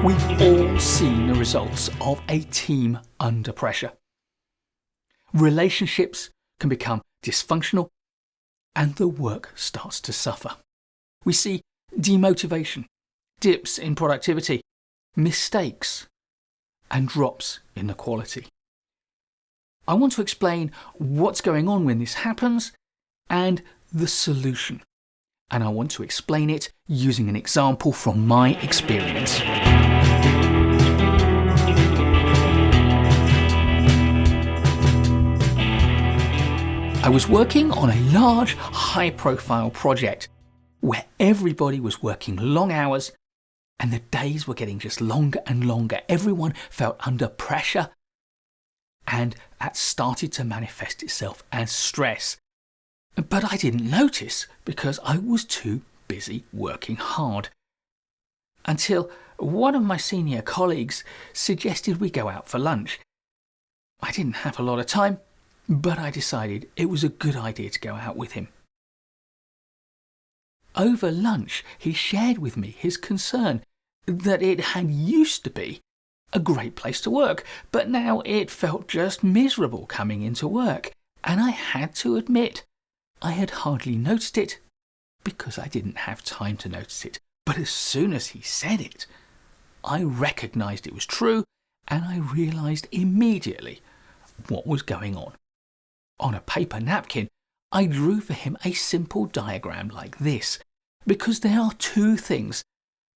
We've all seen the results of a team under pressure. Relationships can become dysfunctional and the work starts to suffer. We see demotivation, dips in productivity, mistakes, and drops in the quality. I want to explain what's going on when this happens and the solution. And I want to explain it using an example from my experience. I was working on a large, high-profile project where everybody was working long hours and the days were getting just longer and longer. Everyone felt under pressure and that started to manifest itself as stress. But I didn't notice because I was too busy working hard. Until one of my senior colleagues suggested we go out for lunch. I didn't have a lot of time, but I decided it was a good idea to go out with him. Over lunch, he shared with me his concern that it had used to be a great place to work, but now it felt just miserable coming into work. And I had to admit, I had hardly noticed it because I didn't have time to notice it. But as soon as he said it, I recognised it was true and I realised immediately what was going on. On a paper napkin, I drew for him a simple diagram like this because there are two things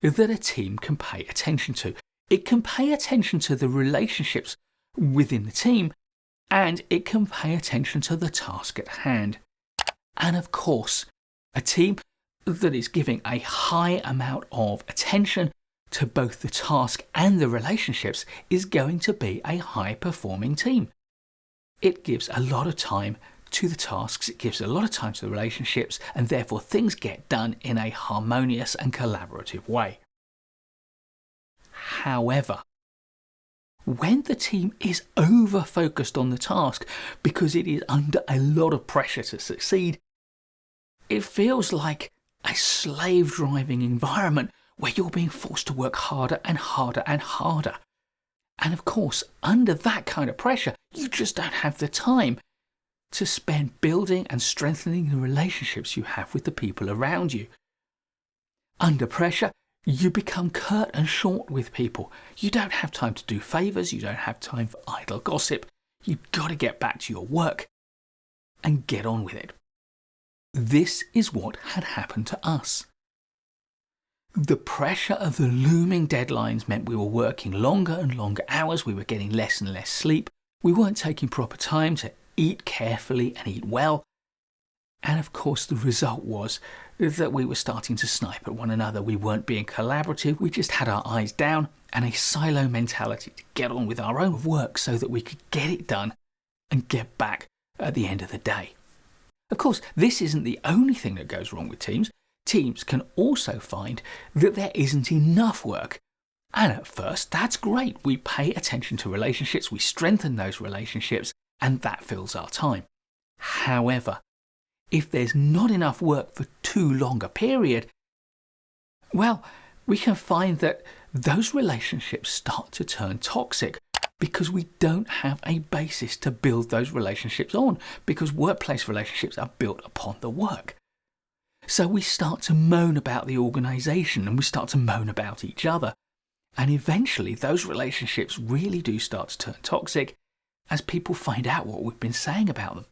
that a team can pay attention to. It can pay attention to the relationships within the team and it can pay attention to the task at hand. And of course, a team that is giving a high amount of attention to both the task and the relationships is going to be a high-performing team. It gives a lot of time to the tasks, it gives a lot of time to the relationships, and therefore things get done in a harmonious and collaborative way. However, when the team is over-focused on the task because it is under a lot of pressure to succeed, it feels like a slave-driving environment where you're being forced to work harder and harder and harder. And of course, under that kind of pressure, you just don't have the time to spend building and strengthening the relationships you have with the people around you. Under pressure, you become curt and short with people. You don't have time to do favours, you don't have time for idle gossip. You've got to get back to your work and get on with it. This is what had happened to us. The pressure of the looming deadlines meant we were working longer and longer hours, we were getting less and less sleep, we weren't taking proper time to eat carefully and eat well, and of course the result was that we were starting to snipe at one another. We weren't being collaborative, we just had our eyes down and a silo mentality to get on with our own work so that we could get it done and get back at the end of the day. Of course, this isn't the only thing that goes wrong with teams. Teams can also find that there isn't enough work. And at first, that's great. We pay attention to relationships, we strengthen those relationships, and that fills our time. However, if there's not enough work for too long a period, well, we can find that those relationships start to turn toxic because we don't have a basis to build those relationships on, because workplace relationships are built upon the work. So we start to moan about the organisation and we start to moan about each other. And eventually those relationships really do start to turn toxic as people find out what we've been saying about them.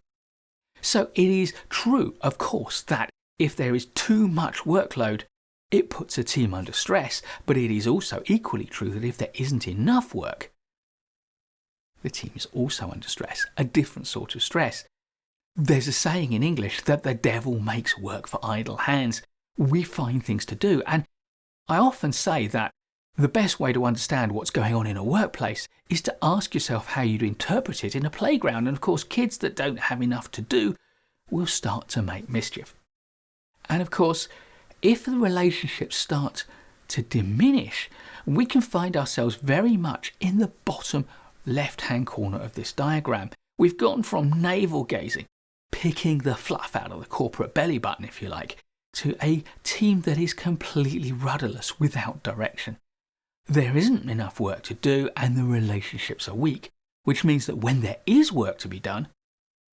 So it is true, of course, that if there is too much workload, it puts a team under stress, but it is also equally true that if there isn't enough work, the team is also under stress, a different sort of stress. There's a saying in English that the devil makes work for idle hands. We find things to do, and I often say that the best way to understand what's going on in a workplace is to ask yourself how you'd interpret it in a playground. And of course, kids that don't have enough to do will start to make mischief. And of course, if the relationships start to diminish, we can find ourselves very much in the bottom left-hand corner of this diagram. We've gone from navel-gazing, picking the fluff out of the corporate belly button, if you like, to a team that is completely rudderless without direction. there isn't enough work to do and the relationships are weak, which means that when there is work to be done,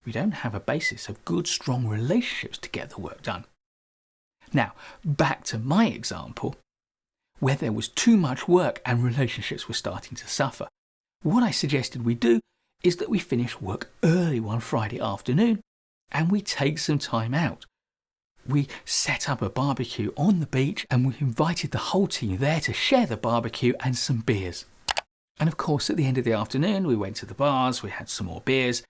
we don't have a basis of good, strong relationships to get the work done. Now, back to my example, where there was too much work and relationships were starting to suffer. What I suggested we do is that we finish work early one Friday afternoon and we take some time out. We set up a barbecue on the beach and we invited the whole team there to share the barbecue and some beers. And of course, at the end of the afternoon, we went to the bars, we had some more beers,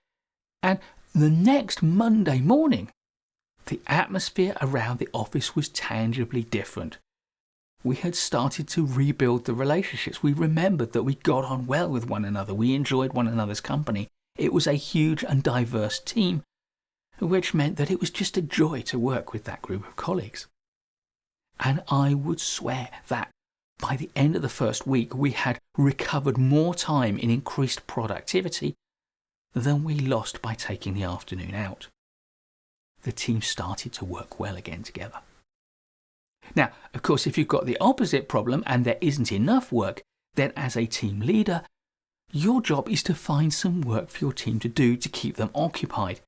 and the next Monday morning, the atmosphere around the office was tangibly different. We had started to rebuild the relationships. We remembered that we got on well with one another. We enjoyed one another's company. It was a huge and diverse team, which meant that it was just a joy to work with that group of colleagues. And I would swear that by the end of the first week, we had recovered more time in increased productivity than we lost by taking the afternoon out. The team started to work well again together. Now, of course, if you've got the opposite problem and there isn't enough work, then as a team leader, your job is to find some work for your team to do to keep them occupied.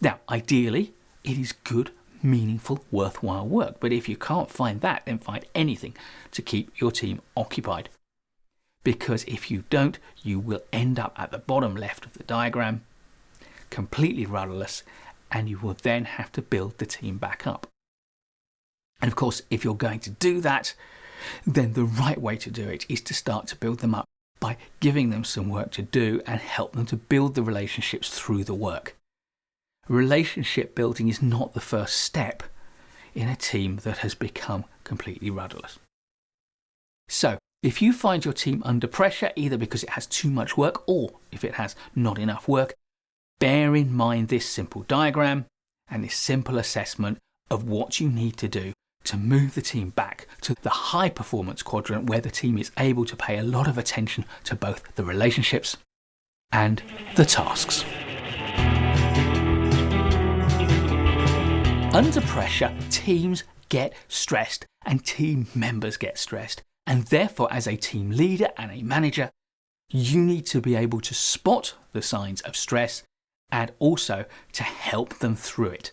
Now, ideally, it is good, meaningful, worthwhile work. But if you can't find that, then find anything to keep your team occupied. Because if you don't, you will end up at the bottom left of the diagram, completely rudderless, and you will then have to build the team back up. And of course, if you're going to do that, then the right way to do it is to start to build them up by giving them some work to do and help them to build the relationships through the work. Relationship building is not the first step in a team that has become completely rudderless. So, if you find your team under pressure, either because it has too much work or if it has not enough work, bear in mind this simple diagram and this simple assessment of what you need to do to move the team back to the high performance quadrant where the team is able to pay a lot of attention to both the relationships and the tasks. Under pressure, teams get stressed and team members get stressed. And therefore, as a team leader and a manager, you need to be able to spot the signs of stress and also to help them through it,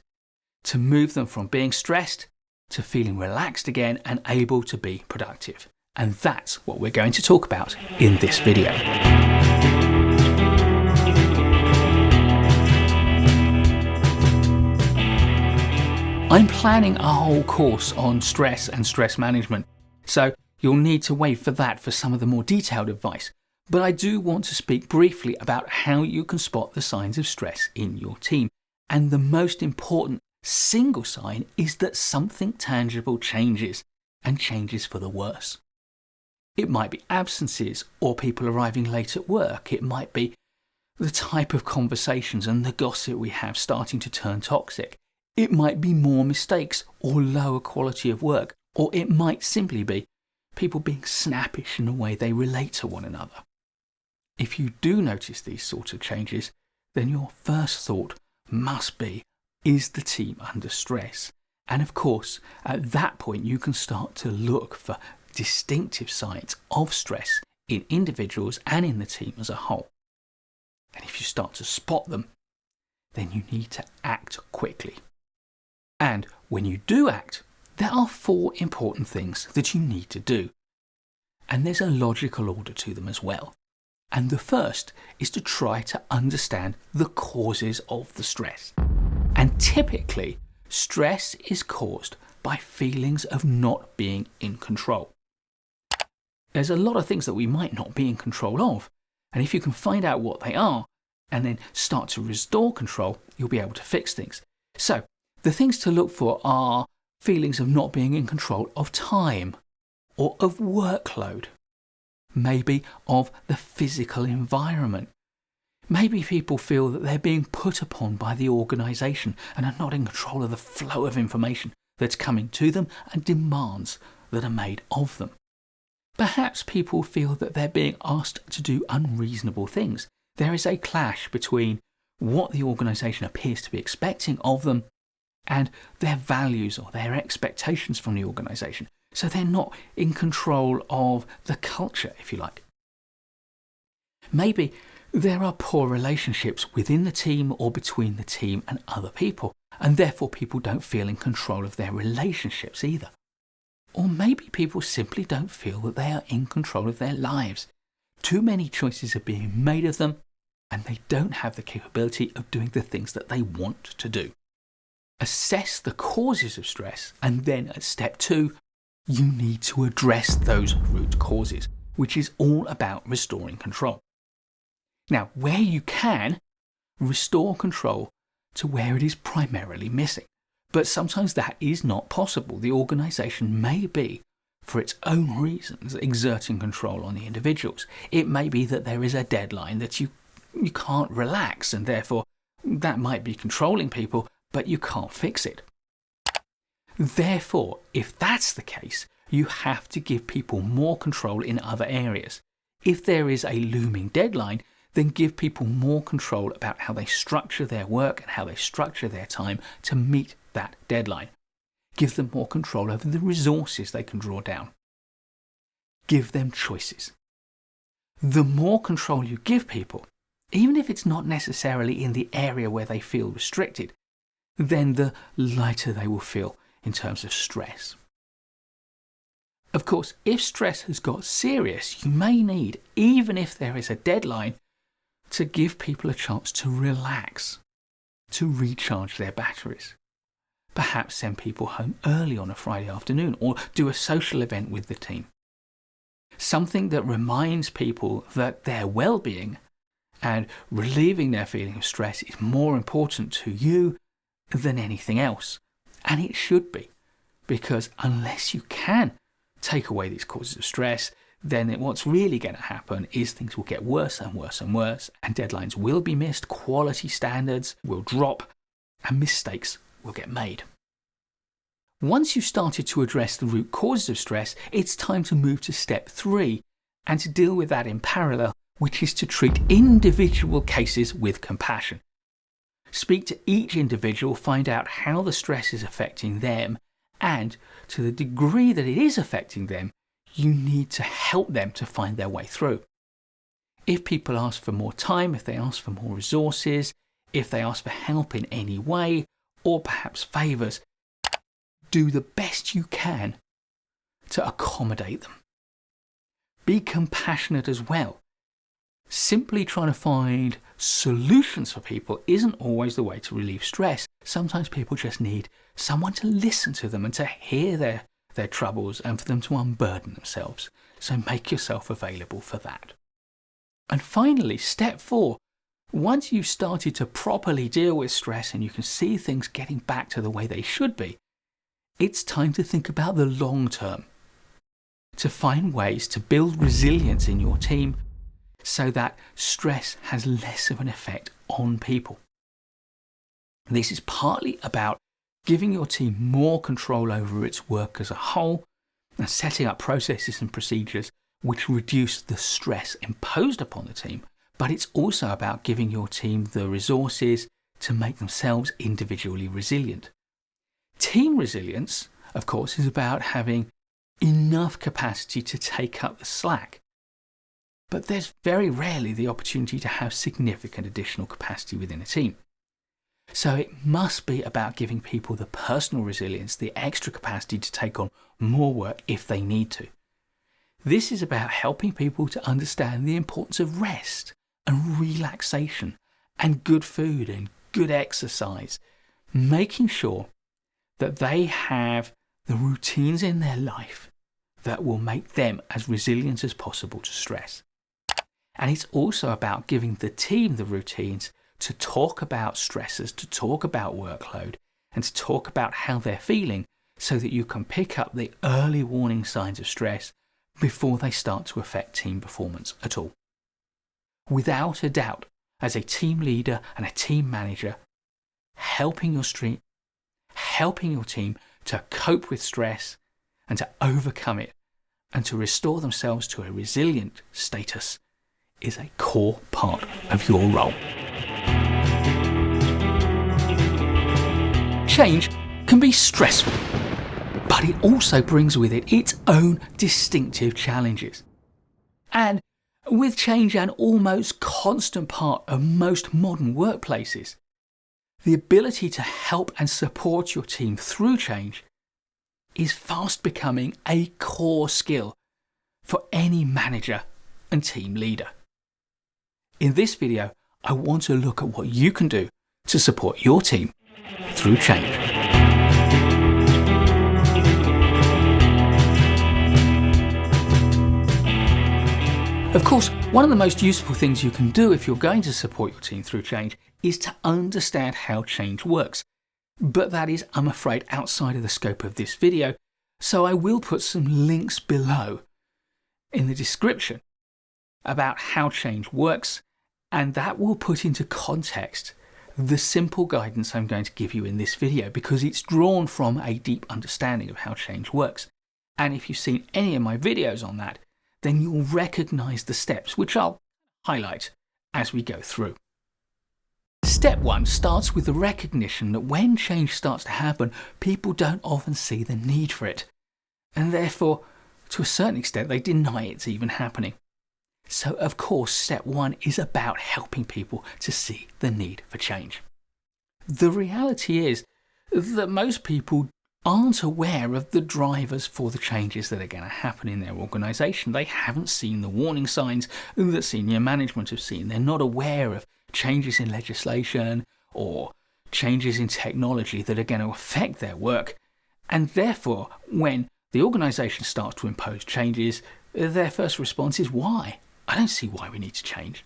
to move them from being stressed to feeling relaxed again and able to be productive. And that's what we're going to talk about in this video. I'm planning a whole course on stress and stress management, so you'll need to wait for that for some of the more detailed advice. But I do want to speak briefly about how you can spot the signs of stress in your team. And the most important single sign is that something tangible changes, and changes for the worse. It might be absences or people arriving late at work. It might be the type of conversations and the gossip we have starting to turn toxic. It might be more mistakes or lower quality of work, or it might simply be people being snappish in the way they relate to one another. If you do notice these sorts of changes, then your first thought must be, is the team under stress? And of course, at that point, you can start to look for distinctive signs of stress in individuals and in the team as a whole. And if you start to spot them, then you need to act quickly. And when you do act, there are 4 important things that you need to do. And there's a logical order to them as well. And the first is to try to understand the causes of the stress. And typically, stress is caused by feelings of not being in control. There's a lot of things that we might not be in control of. And if you can find out what they are and then start to restore control, you'll be able to fix things. So, the things to look for are feelings of not being in control of time or of workload, maybe of the physical environment. Maybe people feel that they're being put upon by the organisation and are not in control of the flow of information that's coming to them and demands that are made of them. Perhaps people feel that they're being asked to do unreasonable things. There is a clash between what the organisation appears to be expecting of them and their values or their expectations from the organisation. So they're not in control of the culture, if you like. Maybe there are poor relationships within the team or between the team and other people, and therefore people don't feel in control of their relationships either. Or maybe people simply don't feel that they are in control of their lives. Too many choices are being made of them, and they don't have the capability of doing the things that they want to do. Assess the causes of stress, and then at step 2, you need to address those root causes, which is all about restoring control. Now, where you can, restore control to where it is primarily missing. But sometimes that is not possible. The organisation may be, for its own reasons, exerting control on the individuals. It may be that there is a deadline that you can't relax, and therefore that might be controlling people, but you can't fix it. Therefore, if that's the case, you have to give people more control in other areas. If there is a looming deadline, then give people more control about how they structure their work and how they structure their time to meet that deadline. Give them more control over the resources they can draw down. Give them choices. The more control you give people, even if it's not necessarily in the area where they feel restricted, then the lighter they will feel in terms of stress. Of course, if stress has got serious, you may need, even if there is a deadline, to give people a chance to relax, to recharge their batteries. Perhaps send people home early on a Friday afternoon, or do a social event with the team. Something that reminds people that their well-being and relieving their feeling of stress is more important to you than anything else. And it should be, because unless you can take away these causes of stress, then what's really going to happen is things will get worse and worse and worse, and deadlines will be missed, quality standards will drop, and mistakes will get made. Once you've started to address the root causes of stress, it's time to move to step 3 and to deal with that in parallel, which is to treat individual cases with compassion. Speak to each individual, find out how the stress is affecting them, and to the degree that it is affecting them, you need to help them to find their way through. If people ask for more time, if they ask for more resources, if they ask for help in any way, or perhaps favours, do the best you can to accommodate them. Be compassionate as well. Simply trying to find solutions for people isn't always the way to relieve stress. Sometimes people just need someone to listen to them and to hear their troubles and for them to unburden themselves. So make yourself available for that. And finally, step 4. Once you've started to properly deal with stress and you can see things getting back to the way they should be, it's time to think about the long term. To find ways to build resilience in your team so that stress has less of an effect on people. This is partly about giving your team more control over its work as a whole and setting up processes and procedures which reduce the stress imposed upon the team, but it's also about giving your team the resources to make themselves individually resilient. Team resilience, of course, is about having enough capacity to take up the slack. But there's very rarely the opportunity to have significant additional capacity within a team. So it must be about giving people the personal resilience, the extra capacity to take on more work if they need to. This is about helping people to understand the importance of rest and relaxation and good food and good exercise, making sure that they have the routines in their life that will make them as resilient as possible to stress. And it's also about giving the team the routines to talk about stressors, to talk about workload, and to talk about how they're feeling so that you can pick up the early warning signs of stress before they start to affect team performance at all. Without a doubt, as a team leader and a team manager, helping your team to cope with stress and to overcome it and to restore themselves to a resilient status is a core part of your role. Change can be stressful. but it also brings with it its own distinctive challenges. And with change an almost constant part of most modern workplaces, the ability to help and support your team through change is fast becoming a core skill for any manager and team leader. In this video, I want to look at what you can do to support your team through change. Of course, one of the most useful things you can do if you're going to support your team through change is to understand how change works. But that is, I'm afraid, outside of the scope of this video, so I will put some links below in the description about how change works, and that will put into context the simple guidance I'm going to give you in this video, because it's drawn from a deep understanding of how change works. And if you've seen any of my videos on that, then you'll recognize the steps, which I'll highlight as we go through. Step 1 starts with the recognition that when change starts to happen, people don't often see the need for it. And therefore, to a certain extent, they deny it's even happening. So, of course, step 1 is about helping people to see the need for change. The reality is that most people aren't aware of the drivers for the changes that are going to happen in their organisation. They haven't seen the warning signs that senior management have seen. They're not aware of changes in legislation or changes in technology that are going to affect their work. And therefore, when the organisation starts to impose changes, their first response is, why? I don't see why we need to change.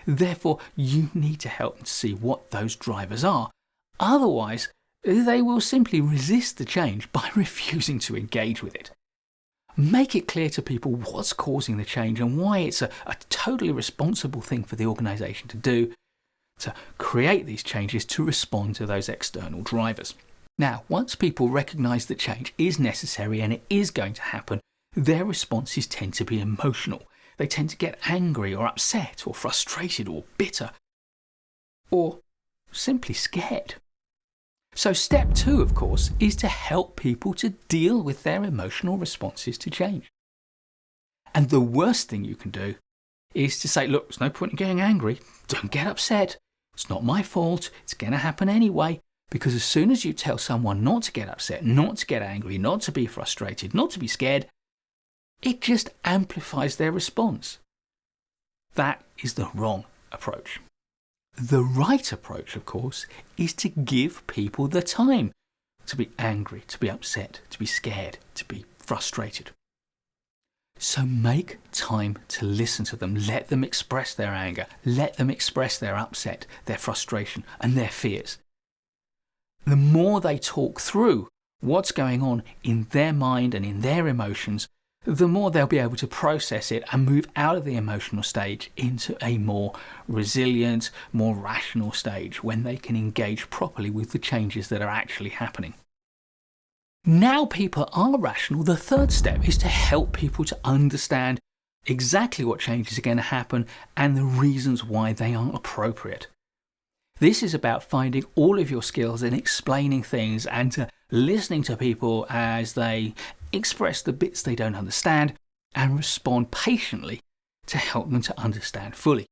Therefore, you need to help them see what those drivers are. Otherwise, they will simply resist the change by refusing to engage with it. Make it clear to people what's causing the change and why it's a totally responsible thing for the organisation to do, to create these changes to respond to those external drivers. Now, once people recognise that change is necessary and it is going to happen, their responses tend to be emotional. They tend to get angry or upset or frustrated or bitter or simply scared. So step 2, of course, is to help people to deal with their emotional responses to change. And the worst thing you can do is to say, look, there's no point in getting angry. Don't get upset. It's not my fault. It's going to happen anyway. Because as soon as you tell someone not to get upset, not to get angry, not to be frustrated, not to be scared, it just amplifies their response. That is the wrong approach. The right approach, of course, is to give people the time to be angry, to be upset, to be scared, to be frustrated. So make time to listen to them. Let them express their anger. Let them express their upset, their frustration, and their fears. The more they talk through what's going on in their mind and in their emotions, the more they'll be able to process it and move out of the emotional stage into a more resilient, more rational stage when they can engage properly with the changes that are actually happening. Now people are rational, the third step is to help people to understand exactly what changes are going to happen and the reasons why they aren't appropriate. This is about finding all of your skills in explaining things and to listening to people as they express the bits they don't understand and respond patiently to help them to understand fully.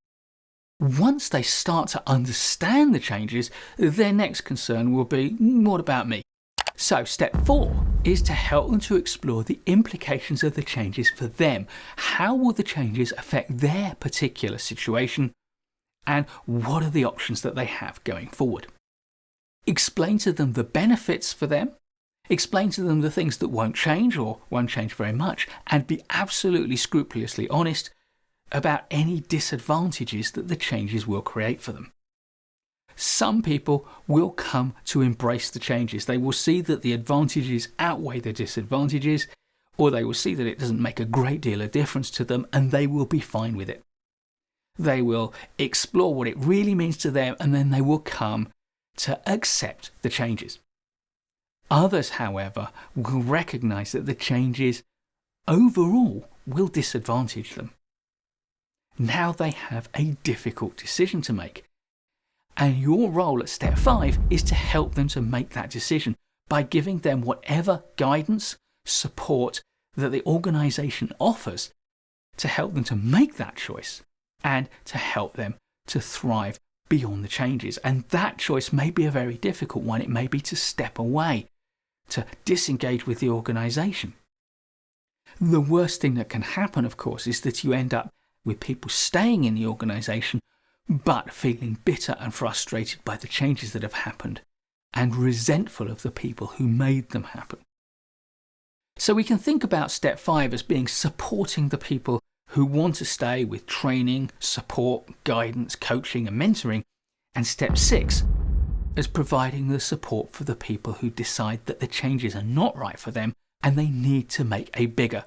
Once they start to understand the changes, their next concern will be, what about me? So step 4 is to help them to explore the implications of the changes for them. How will the changes affect their particular situation? And what are the options that they have going forward? Explain to them the benefits for them. Explain to them the things that won't change or won't change very much, and be absolutely scrupulously honest about any disadvantages that the changes will create for them. Some people will come to embrace the changes. They will see that the advantages outweigh the disadvantages, or they will see that it doesn't make a great deal of difference to them, and they will be fine with it. They will explore what it really means to them, and then they will come to accept the changes. Others, however, will recognise that the changes overall will disadvantage them. Now they have a difficult decision to make. And your role at step 5 is to help them to make that decision by giving them whatever guidance, support that the organisation offers to help them to make that choice and to help them to thrive beyond the changes. And that choice may be a very difficult one. It may be to step away, to disengage with the organisation. The worst thing that can happen, of course, is that you end up with people staying in the organisation but feeling bitter and frustrated by the changes that have happened and resentful of the people who made them happen. So we can think about step 5 as being supporting the people who want to stay with training, support, guidance, coaching and mentoring, and step 6 as providing the support for the people who decide that the changes are not right for them and they need to make a bigger,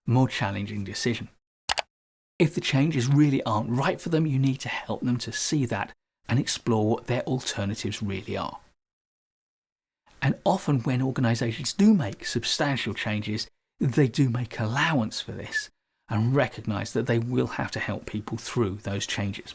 more challenging decision. If the changes really aren't right for them, you need to help them to see that and explore what their alternatives really are. And often when organisations do make substantial changes, they do make allowance for this and recognise that they will have to help people through those changes.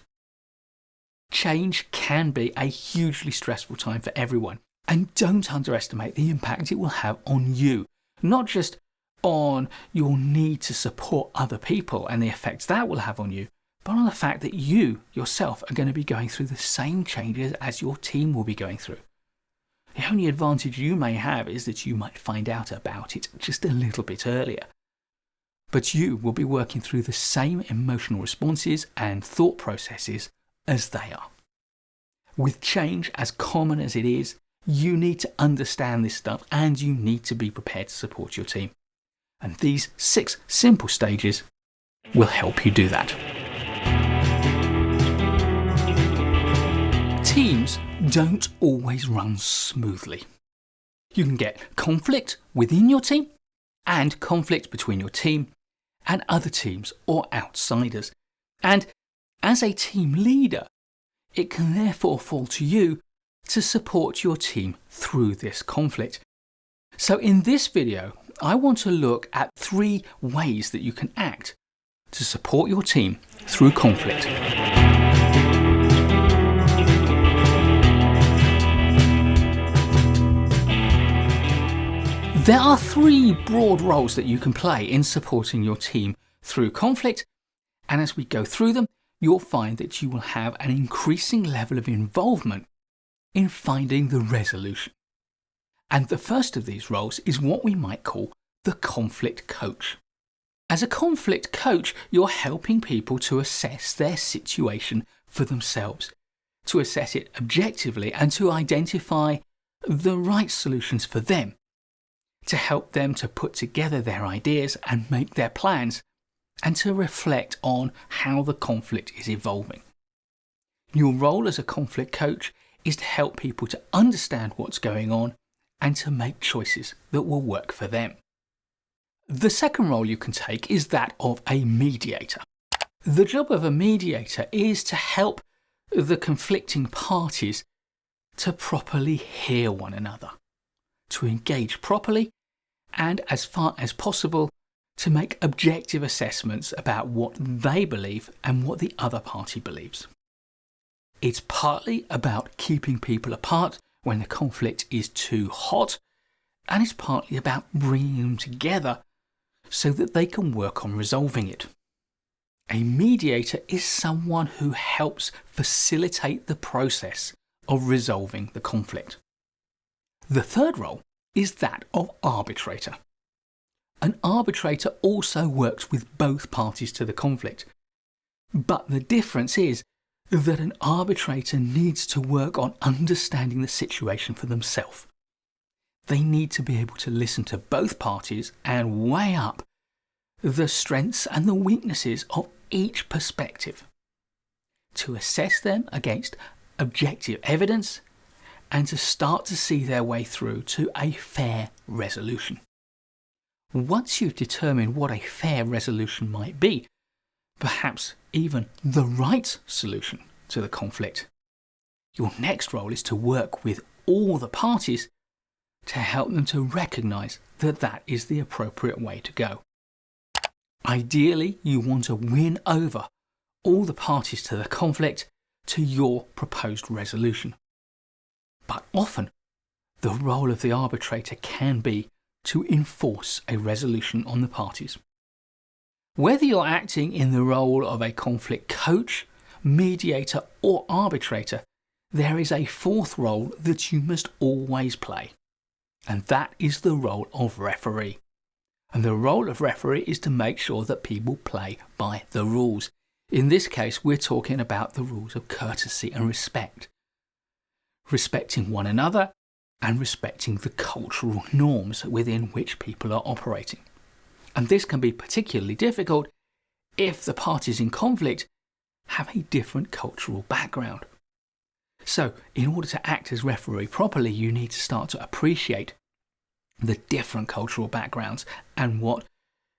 Change can be a hugely stressful time for everyone, and don't underestimate the impact it will have on you, not just on your need to support other people and the effects that will have on you, but on the fact that you yourself are going to be going through the same changes as your team will be going through. The only advantage you may have is that you might find out about it just a little bit earlier. But you will be working through the same emotional responses and thought processes as they are. With change as common as it is, you need to understand this stuff and you need to be prepared to support your team. And these 6 simple stages will help you do that. Teams don't always run smoothly. You can get conflict within your team and conflict between your team and other teams or outsiders. And as a team leader, it can therefore fall to you to support your team through this conflict. So in this video, I want to look at 3 ways that you can act to support your team through conflict. There are 3 broad roles that you can play in supporting your team through conflict, and as we go through them, you'll find that you will have an increasing level of involvement in finding the resolution. And the first of these roles is what we might call the conflict coach. As a conflict coach, you're helping people to assess their situation for themselves, to assess it objectively and to identify the right solutions for them, to help them to put together their ideas and make their plans, and to reflect on how the conflict is evolving. Your role as a conflict coach is to help people to understand what's going on and to make choices that will work for them. The second role you can take is that of a mediator. The job of a mediator is to help the conflicting parties to properly hear one another, to engage properly, and as far as possible, to make objective assessments about what they believe and what the other party believes. It's partly about keeping people apart when the conflict is too hot, and it's partly about bringing them together so that they can work on resolving it. A mediator is someone who helps facilitate the process of resolving the conflict. The third role is that of arbitrator. An arbitrator also works with both parties to the conflict, but the difference is that an arbitrator needs to work on understanding the situation for themselves. They need to be able to listen to both parties and weigh up the strengths and the weaknesses of each perspective, to assess them against objective evidence and to start to see their way through to a fair resolution. Once you've determined what a fair resolution might be, perhaps even the right solution to the conflict, your next role is to work with all the parties to help them to recognise that that is the appropriate way to go. Ideally, you want to win over all the parties to the conflict to your proposed resolution. But often, the role of the arbitrator can be to enforce a resolution on the parties. Whether you're acting in the role of a conflict coach, mediator, or arbitrator, there is a fourth role that you must always play, and that is the role of referee. And the role of referee is to make sure that people play by the rules. In this case, we're talking about the rules of courtesy and respect. Respecting one another and respecting the cultural norms within which people are operating. And this can be particularly difficult if the parties in conflict have a different cultural background. So, in order to act as referee properly, you need to start to appreciate the different cultural backgrounds and what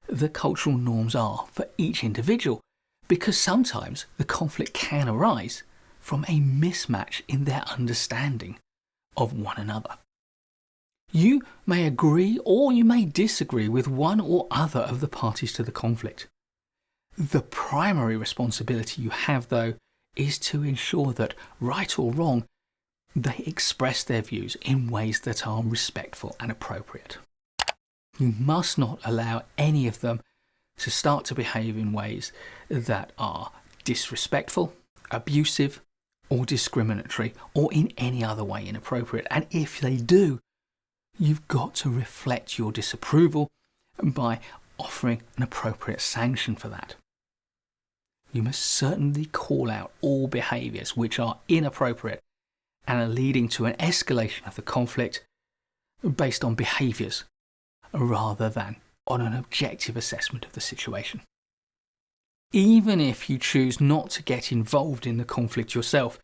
the cultural norms are for each individual, because sometimes the conflict can arise from a mismatch in their understanding of one another. You may agree or you may disagree with one or other of the parties to the conflict. The primary responsibility you have, though, is to ensure that, right or wrong, they express their views in ways that are respectful and appropriate. You must not allow any of them to start to behave in ways that are disrespectful, abusive, or discriminatory, or in any other way inappropriate. And if they do, you've got to reflect your disapproval by offering an appropriate sanction for that. You must certainly call out all behaviours which are inappropriate and are leading to an escalation of the conflict based on behaviours rather than on an objective assessment of the situation. Even if you choose not to get involved in the conflict yourself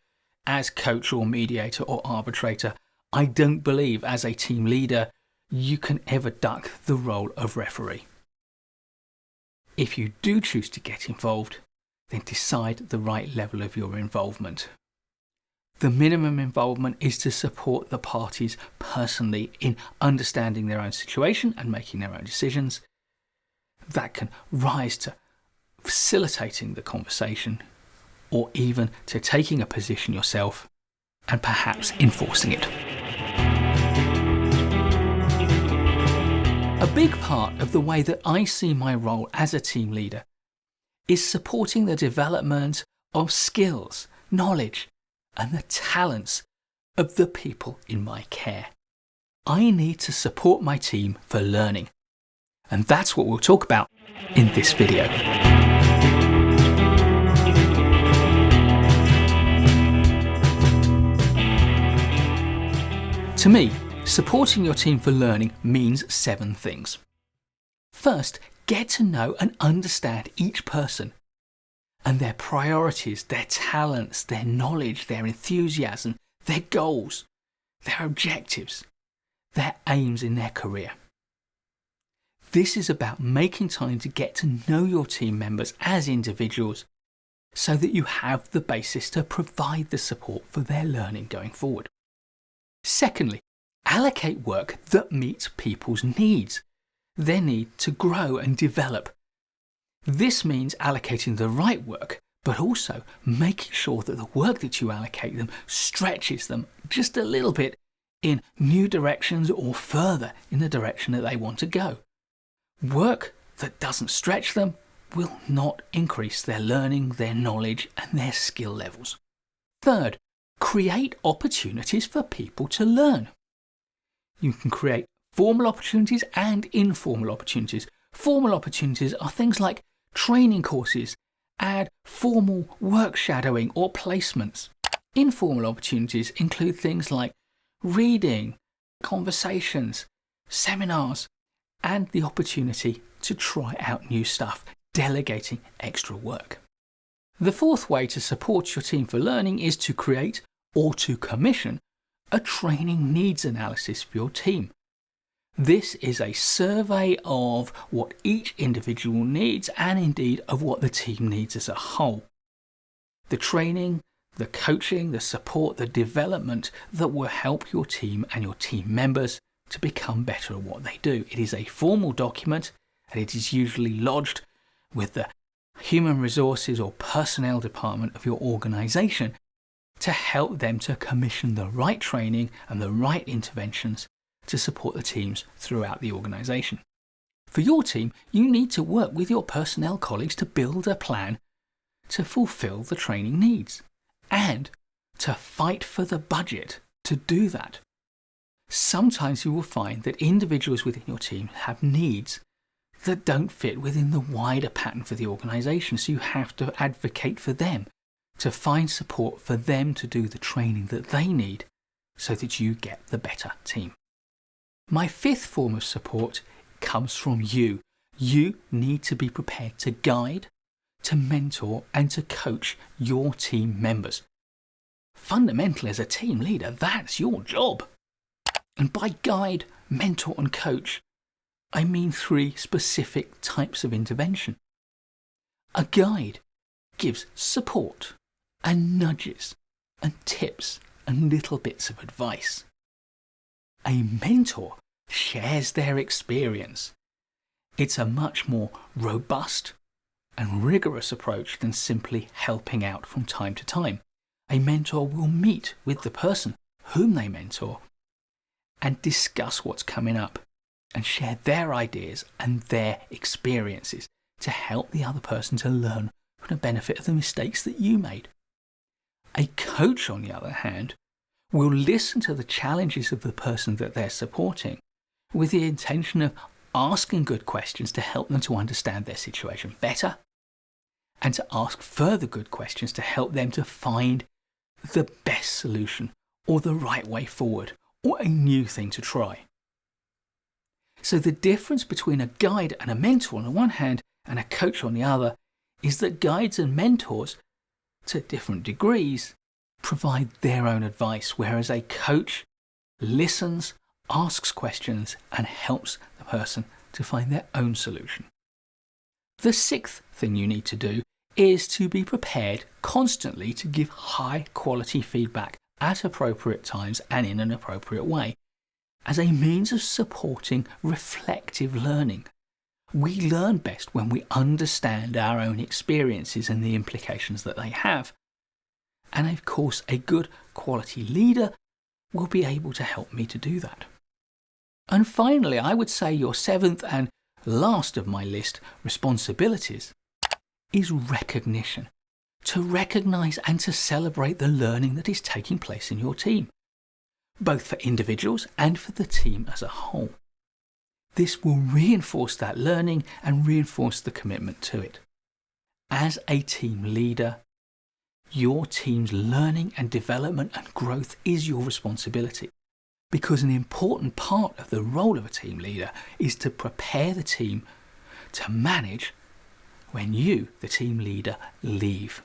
as coach or mediator or arbitrator, I don't believe as a team leader you can ever duck the role of referee. If you do choose to get involved, then decide the right level of your involvement. The minimum involvement is to support the parties personally in understanding their own situation and making their own decisions. That can rise to facilitating the conversation or even to taking a position yourself and perhaps enforcing it. A big part of the way that I see my role as a team leader is supporting the development of skills, knowledge, and the talents of the people in my care. I need to support my team for learning, and that's what we'll talk about in this video. To me, supporting your team for learning means 7 things. First, get to know and understand each person and their priorities, their talents, their knowledge, their enthusiasm, their goals, their objectives, their aims in their career. This is about making time to get to know your team members as individuals so that you have the basis to provide the support for their learning going forward. Secondly, allocate work that meets people's needs, their need to grow and develop. This means allocating the right work, but also making sure that the work that you allocate them stretches them just a little bit in new directions or further in the direction that they want to go. Work that doesn't stretch them will not increase their learning, their knowledge, and their skill levels. Third, create opportunities for people to learn. You can create formal opportunities and informal opportunities. Formal opportunities are things like training courses, add formal work shadowing or placements. Informal opportunities include things like reading, conversations, seminars, and the opportunity to try out new stuff, delegating extra work. The fourth way to support your team for learning is to create or to commission a training needs analysis for your team. This is a survey of what each individual needs and indeed of what the team needs as a whole. The training, the coaching, the support, the development that will help your team and your team members to become better at what they do. It is a formal document and it is usually lodged with the human resources or personnel department of your organisation to help them to commission the right training and the right interventions to support the teams throughout the organisation. For your team, you need to work with your personnel colleagues to build a plan to fulfil the training needs and to fight for the budget to do that. Sometimes you will find that individuals within your team have needs that don't fit within the wider pattern for the organisation, so you have to advocate for them, to find support for them to do the training that they need so that you get the better team. My fifth form of support comes from you. You need to be prepared to guide, to mentor and to coach your team members. Fundamentally, as a team leader, that's your job. And by guide, mentor and coach, I mean 3 specific types of intervention. A guide gives support and nudges and tips and little bits of advice. A mentor shares their experience. It's a much more robust and rigorous approach than simply helping out from time to time. A mentor will meet with the person whom they mentor and discuss what's coming up and share their ideas and their experiences to help the other person to learn from the benefit of the mistakes that you made. A coach, on the other hand, will listen to the challenges of the person that they're supporting with the intention of asking good questions to help them to understand their situation better and to ask further good questions to help them to find the best solution or the right way forward or a new thing to try. So the difference between a guide and a mentor on the one hand and a coach on the other is that guides and mentors, to different degrees, provide their own advice, whereas a coach listens, asks questions and helps the person to find their own solution. The 6th thing you need to do is to be prepared constantly to give high quality feedback at appropriate times and in an appropriate way as a means of supporting reflective learning. We learn best when we understand our own experiences and the implications that they have. And of course, a good quality leader will be able to help me to do that. And finally, I would say your 7th and last of my list responsibilities is recognition. To recognise and to celebrate the learning that is taking place in your team, both for individuals and for the team as a whole. This will reinforce that learning and reinforce the commitment to it. As a team leader, your team's learning and development and growth is your responsibility, because an important part of the role of a team leader is to prepare the team to manage when you, the team leader, leave.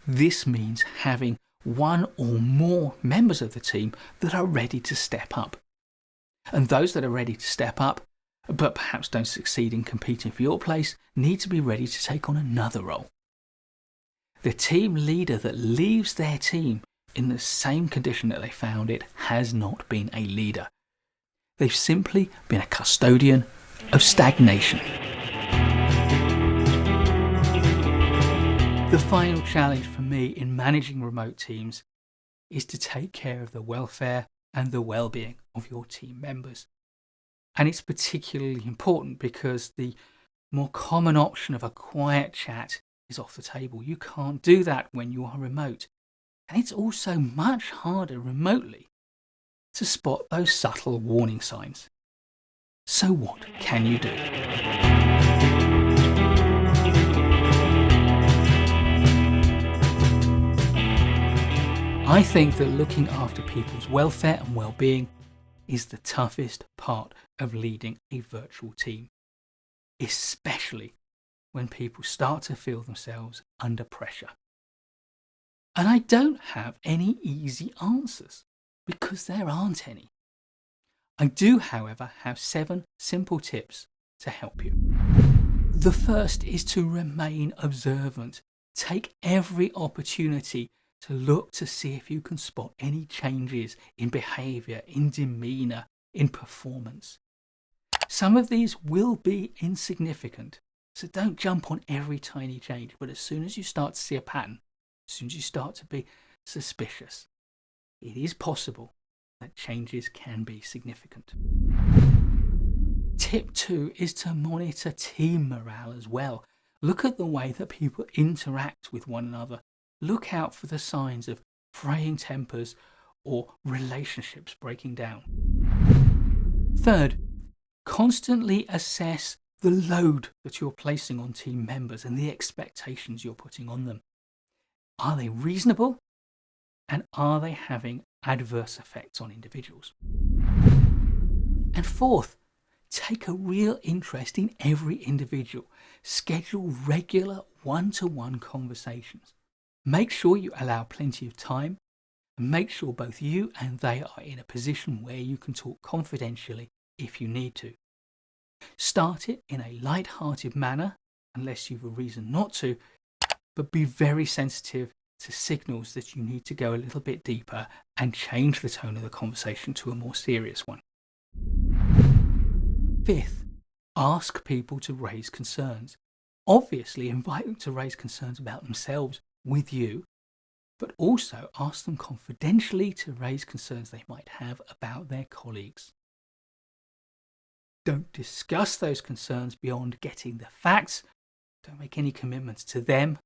This means having one or more members of the team that are ready to step up. And those that are ready to step up, but perhaps don't succeed in competing for your place, need to be ready to take on another role. The team leader that leaves their team in the same condition that they found it has not been a leader. They've simply been a custodian of stagnation. The final challenge for me in managing remote teams is to take care of the welfare and the well-being of your team members. And it's particularly important because the more common option of a quiet chat is off the table. You can't do that when you are remote. And it's also much harder remotely to spot those subtle warning signs. So what can you do? I think that looking after people's welfare and well-being is the toughest part of leading a virtual team, especially when people start to feel themselves under pressure. And I don't have any easy answers because there aren't any. I do, however, have 7 simple tips to help you. The first is to remain observant. Take every opportunity to look to see if you can spot any changes in behaviour, in demeanour, in performance. Some of these will be insignificant, so don't jump on every tiny change, but as soon as you start to see a pattern, as soon as you start to be suspicious. It is possible that changes can be significant. Tip 2 is to monitor team morale as well. Look at the way that people interact with one another. Look out for the signs of fraying tempers or relationships breaking down. Third, constantly assess the load that you're placing on team members and the expectations you're putting on them. Are they reasonable? And are they having adverse effects on individuals? And fourth, take a real interest in every individual. Schedule regular one-to-one conversations. Make sure you allow plenty of time, and make sure both you and they are in a position where you can talk confidentially if you need to. Start it in a light-hearted manner, unless you've a reason not to, but be very sensitive to signals that you need to go a little bit deeper and change the tone of the conversation to a more serious one. Fifth, ask people to raise concerns. Obviously, invite them to raise concerns about themselves with you, but also ask them confidentially to raise concerns they might have about their colleagues. Don't discuss those concerns beyond getting the facts. Don't make any commitments to them,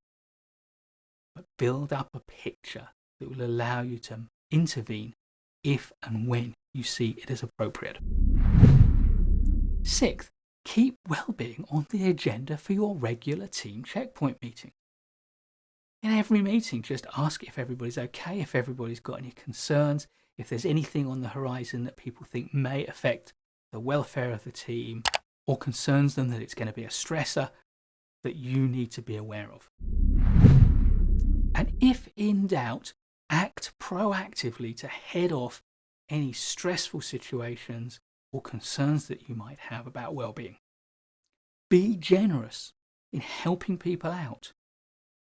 but build up a picture that will allow you to intervene if and when you see it as appropriate. Sixth, keep well-being on the agenda for your regular team checkpoint meeting. In every meeting, just ask if everybody's okay, if everybody's got any concerns, if there's anything on the horizon that people think may affect the welfare of the team or concerns them that it's going to be a stressor that you need to be aware of. And if in doubt, act proactively to head off any stressful situations or concerns that you might have about well-being. Be generous in helping people out.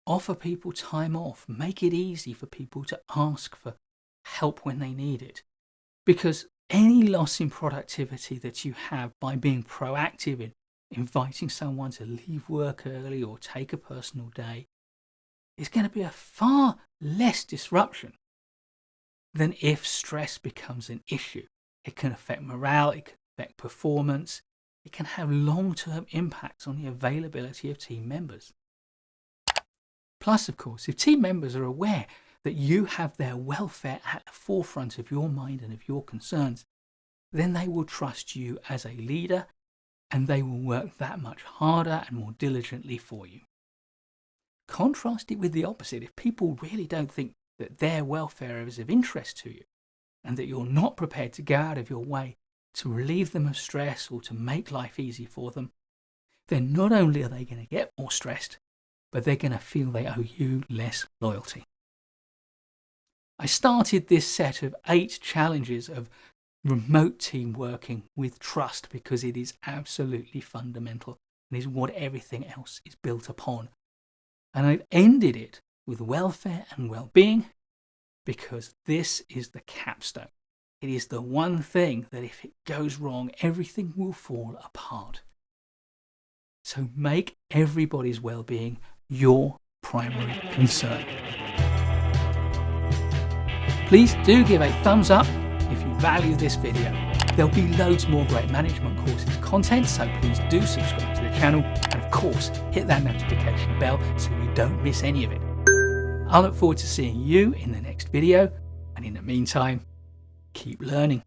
Offer people time off. Make it easy for people to ask for help when they need it. Because any loss in productivity that you have by being proactive in inviting someone to leave work early or take a personal day is going to be a far less disruption than if stress becomes an issue. It can affect morale, it can affect performance, it can have long-term impacts on the availability of team members. Plus, of course, if team members are aware that you have their welfare at the forefront of your mind and of your concerns, then they will trust you as a leader and they will work that much harder and more diligently for you. Contrast it with the opposite. If people really don't think that their welfare is of interest to you and that you're not prepared to go out of your way to relieve them of stress or to make life easy for them, then not only are they going to get more stressed, but they're going to feel they owe you less loyalty. I started this set of 8 challenges of remote team working with trust because it is absolutely fundamental and is what everything else is built upon. And I've ended it with welfare and well-being because this is the capstone. It is the one thing that if it goes wrong, everything will fall apart. So make everybody's well-being your primary concern. Please do give a thumbs up if you value this video. There'll be loads more great management courses content, so please do subscribe to the channel and of course hit that notification bell so you don't miss any of it. I look forward to seeing you in the next video, and in the meantime, keep learning.